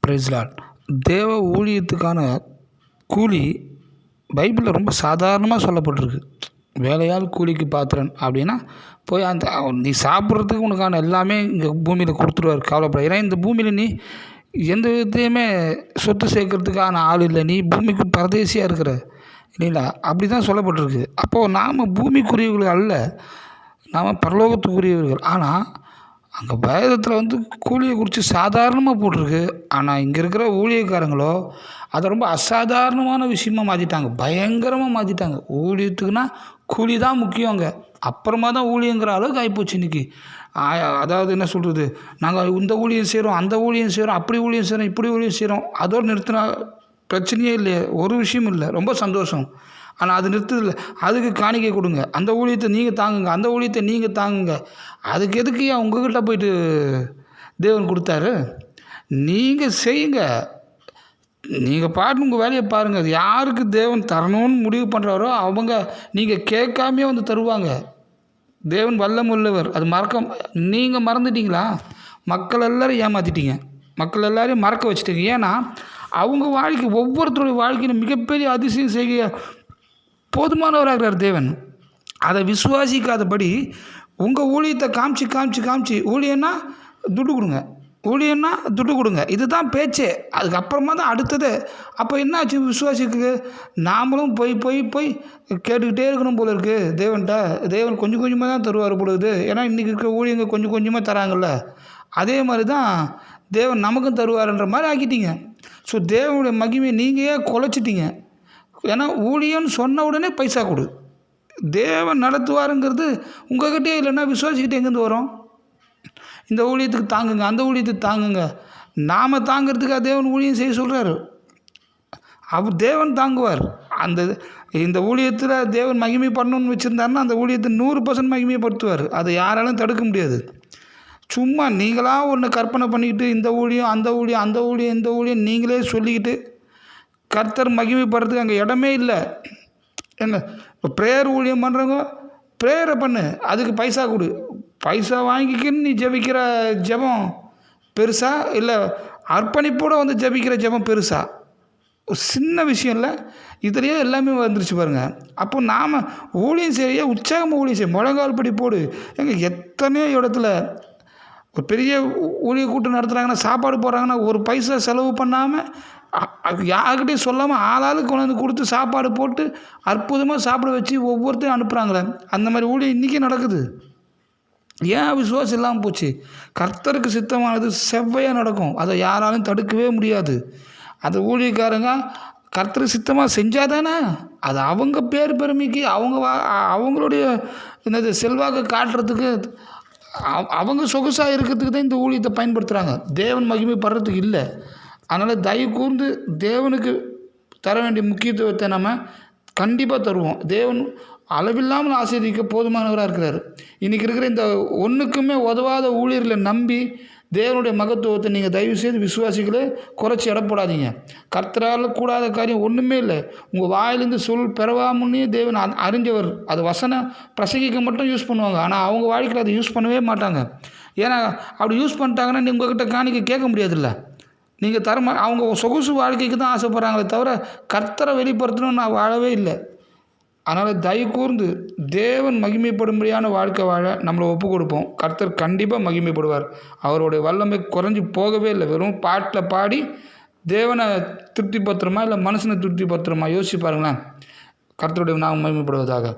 Price Lord. தேவ ஊழியத்துக்கான கூலி பைபிளில் ரொம்ப சாதாரணமாக சொல்லப்பட்டிருக்கு. வேலையால் கூலிக்கு பாத்திரன் அப்படின்னா போய் அந்த நீ சாப்பிட்றதுக்கு உனக்கான எல்லாமே இங்கே பூமியில் கொடுத்துருவார், கவலைப்பட. ஏன்னா இந்த பூமியில் நீ எந்த விதத்தையுமே சொத்து சேர்க்கறதுக்கான ஆள் இல்லை, நீ பூமிக்கு பரதேசியாக இருக்கிற இல்லைங்களா? அப்படி தான் சொல்லப்பட்டிருக்கு. அப்போது நாம் பூமிக்குரியவர்கள் அல்ல, நாம் பரலோகத்துக்குரியவர்கள். ஆனால் அங்கே வேதத்தில் கூலியை குறித்து சாதாரணமாக போட்டிருக்கு. ஆனால் இங்கே இருக்கிற ஊழியக்காரங்களோ அதை ரொம்ப அசாதாரணமான விஷயமாக மாற்றிட்டாங்க, பயங்கரமாக மாற்றிட்டாங்க. ஊழியத்துக்குன்னா கூலி தான் முக்கியம் அங்கே, அப்புறமா தான் ஊழியங்கிற அளவுக்கு ஆகிப்போச்சு இன்றைக்கி. அதாவது என்ன சொல்கிறது, நாங்கள் இந்த ஊழியம் செய்கிறோம், அந்த ஊழியம் செய்கிறோம், அப்படி ஊழியம் செய்கிறோம், இப்படி ஊழியம் செய்கிறோம், அதோடு நிறுத்தினா பிரச்சனையே இல்லையே, ஒரு விஷயம் இல்லை, ரொம்ப சந்தோஷம். ஆனால் அது நிறுத்ததில்லை. அதுக்கு காணிக்கை கொடுங்க, அந்த ஊழியத்தை நீங்கள் தாங்குங்க, அந்த ஊழியத்தை நீங்கள் தாங்குங்க. அதுக்கு எதுக்கு ஏன் உங்ககிட்ட போயிட்டு தேவன் கொடுத்தாரு? நீங்கள் செய்யுங்க, நீங்கள் பாட்டு உங்கள் வேலையை பாருங்கள். அது யாருக்கு தேவன் தரணும்னு முடிவு பண்ணுறாரோ அவங்க நீங்கள் கேட்காமே தருவாங்க. தேவன் வல்லம் உள்ளவர், அது நீங்கள் மறந்துட்டீங்களா? மக்கள் எல்லோரும் ஏமாற்றிட்டீங்க, மக்கள் எல்லோரையும் மறக்க வச்சுட்டீங்க. ஏன்னா அவங்க வாழ்க்கை, ஒவ்வொருத்தருடைய வாழ்க்கையிலும் மிகப்பெரிய அதிசயம் செய்ய போதுமானவராகிறார் தேவன். அதை விசுவாசிக்காதபடி உங்கள் ஊழியத்தை காமிச்சு காமிச்சு காமிச்சு ஊழியன்னா துட்டு கொடுங்க, ஊழியன்னா துட்டு கொடுங்க, இதுதான் பேச்சே. அதுக்கப்புறமா தான் அடுத்தது. அப்போ என்ன ஆச்சு விசுவாசிக்கு? நாமளும் போய் போய் போய் கேட்டுக்கிட்டே இருக்கணும் போல இருக்குது தேவன்கிட்ட. தேவன் கொஞ்சம் கொஞ்சமாக தான் தருவார் பொழுது. ஏன்னா இன்றைக்கி இருக்கிற ஊழியங்க கொஞ்சம் கொஞ்சமாக தராங்கல்ல, அதே மாதிரி தான் தேவன் நமக்கும் தருவார்ன்ற மாதிரி ஆக்கிட்டீங்க. ஸோ தேவனுடைய மகிமையை நீங்கள் ஏன் குலைச்சிட்டீங்க? ஏன்னா ஊழியன்னு சொன்ன உடனே பைசா கொடு, தேவன் நடத்துவாருங்கிறது உங்கள்கிட்டே இல்லைன்னா விசுவாசிக்கிட்டே எங்கேருந்து வரும்? இந்த ஊழியத்துக்கு தாங்குங்க, அந்த ஊழியத்துக்கு தாங்குங்க. நாம் தாங்கிறதுக்காக தேவன் ஊழியம் செய்ய சொல்கிறாரு. அவர் தேவன் தாங்குவார். இந்த ஊழியத்தில் தேவன் மகிமை பண்ணணும்னு வச்சுருந்தாருன்னா அந்த ஊழியத்தை 100% மகிமைப்படுத்துவார். அதை யாராலும் தடுக்க முடியாது. சும்மா நீங்களாக ஒன்று கற்பனை பண்ணிக்கிட்டு இந்த ஊழியம் அந்த ஊழியம் அந்த ஊழியம் இந்த ஊழியம் நீங்களே சொல்லிக்கிட்டு கர்த்தர் மகிமைப்படுறதுக்கு அங்கே இடமே இல்லை. என்ன இப்போ ப்ரேயர் ஊழியம் பண்ணுறவங்க ப்ரேயரை பண்ணு, அதுக்கு பைசா கொடு. பைசா வாங்கிக்கின்னு நீ ஜெபிக்கிற ஜெபம் பெருசா இல்லை அர்ப்பணிப்போடு ஜெபிக்கிற ஜெபம் பெருசா? ஒரு சின்ன விஷயம் இல்லை, இதுலேயே எல்லாமே வந்துருச்சு பாருங்கள். அப்போ நாம் ஊழியம் செய்ய உற்சாகமாக ஊழியம் செய்ய முழங்கால் படி போடு. எத்தனையோ இடத்துல ஒரு பெரிய ஊழிய கூட்டம் நடத்துகிறாங்கன்னா, சாப்பாடு போடுறாங்கன்னா ஒரு பைசா செலவு பண்ணாமல் யாருக்கிட்டையும் சொல்லாமல் ஆளாளுக்கு கொண்டு கொடுத்து சாப்பாடு போட்டு அற்புதமாக சாப்பிட வச்சு ஒவ்வொருத்தையும் அனுப்புகிறாங்களே, அந்த மாதிரி ஊழியம் இன்றைக்கி நடக்குது. ஏன் விசுவாசம் இல்லாமல் போச்சு? கர்த்தருக்கு சித்தமானது செவ்வையாக நடக்கும், அதை யாராலும் தடுக்கவே முடியாது. அந்த ஊழியக்காரங்க கர்த்தருக்கு சித்தமாக செஞ்சால் தானே அது அவங்க பேர் பெருமைக்கு அவங்களுடைய என்னது செல்வாக்கை காட்டுறதுக்கு அவங்க சொகுசாக இருக்கிறதுக்கு தான் இந்த ஊழியத்தை பயன்படுத்துகிறாங்க, தேவன் மகிமைப்படுறதுக்கு இல்லை. அதனால் தயவு கூர்ந்து தேவனுக்கு தர வேண்டிய முக்கியத்துவத்தை நம்ம கண்டிப்பாக தருவோம். தேவன் அளவில்லாமல் ஆசீர்வதிக்க போதுமானவராக இருக்கிறார். இன்றைக்கி இருக்கிற இந்த ஒன்றுக்குமே உதவாத ஊழியர்களை நம்பி தேவனுடைய மகத்துவத்தை நீங்கள் தயவுசெய்து விசுவாசிகளே குறைச்சி இடப்படாதீங்க. கர்த்தரால் கூடாத காரியம் ஒன்றுமே இல்லை. உங்கள் வாயிலேருந்து சொல் பெறவாமுன்னே தேவன் அறிஞ்சவர். அது வசனம் பிரசங்கிக்க மட்டும் யூஸ் பண்ணுவாங்க, ஆனால் அவங்க வாழ்க்கையில் அதை யூஸ் பண்ணவே மாட்டாங்க. ஏன்னா அப்படி யூஸ் பண்ணிட்டாங்கன்னா நீங்கள் உங்கள்கிட்ட காணிக்க கேட்க முடியாதுல்ல. நீங்கள் அவங்க சொகுசு வாழ்க்கைக்கு தான் ஆசைப்படுறாங்களே தவிர கர்த்தரை வெளிப்படுத்தணும்னு நான் வாழவே இல்லை. அதனால் தயவு கூர்ந்து தேவன் மகிமைப்படும்படியான வாழ்க்கை வாழ நம்மளை ஒப்பு கொடுப்போம். கர்த்தர் கண்டிப்பாக மகிமைப்படுவார். அவருடைய வல்லமை குறைஞ்சி போகவே இல்லை. வெறும் பாட்டில் பாடி தேவனை திருப்திப்படுத்துகிறோமா இல்லை மனுஷனை திருப்திப்படுத்துகிறோமா யோசிச்சு பாருங்களேன். கர்த்தருடைய நாமம் மகிமைப்படுவதாக.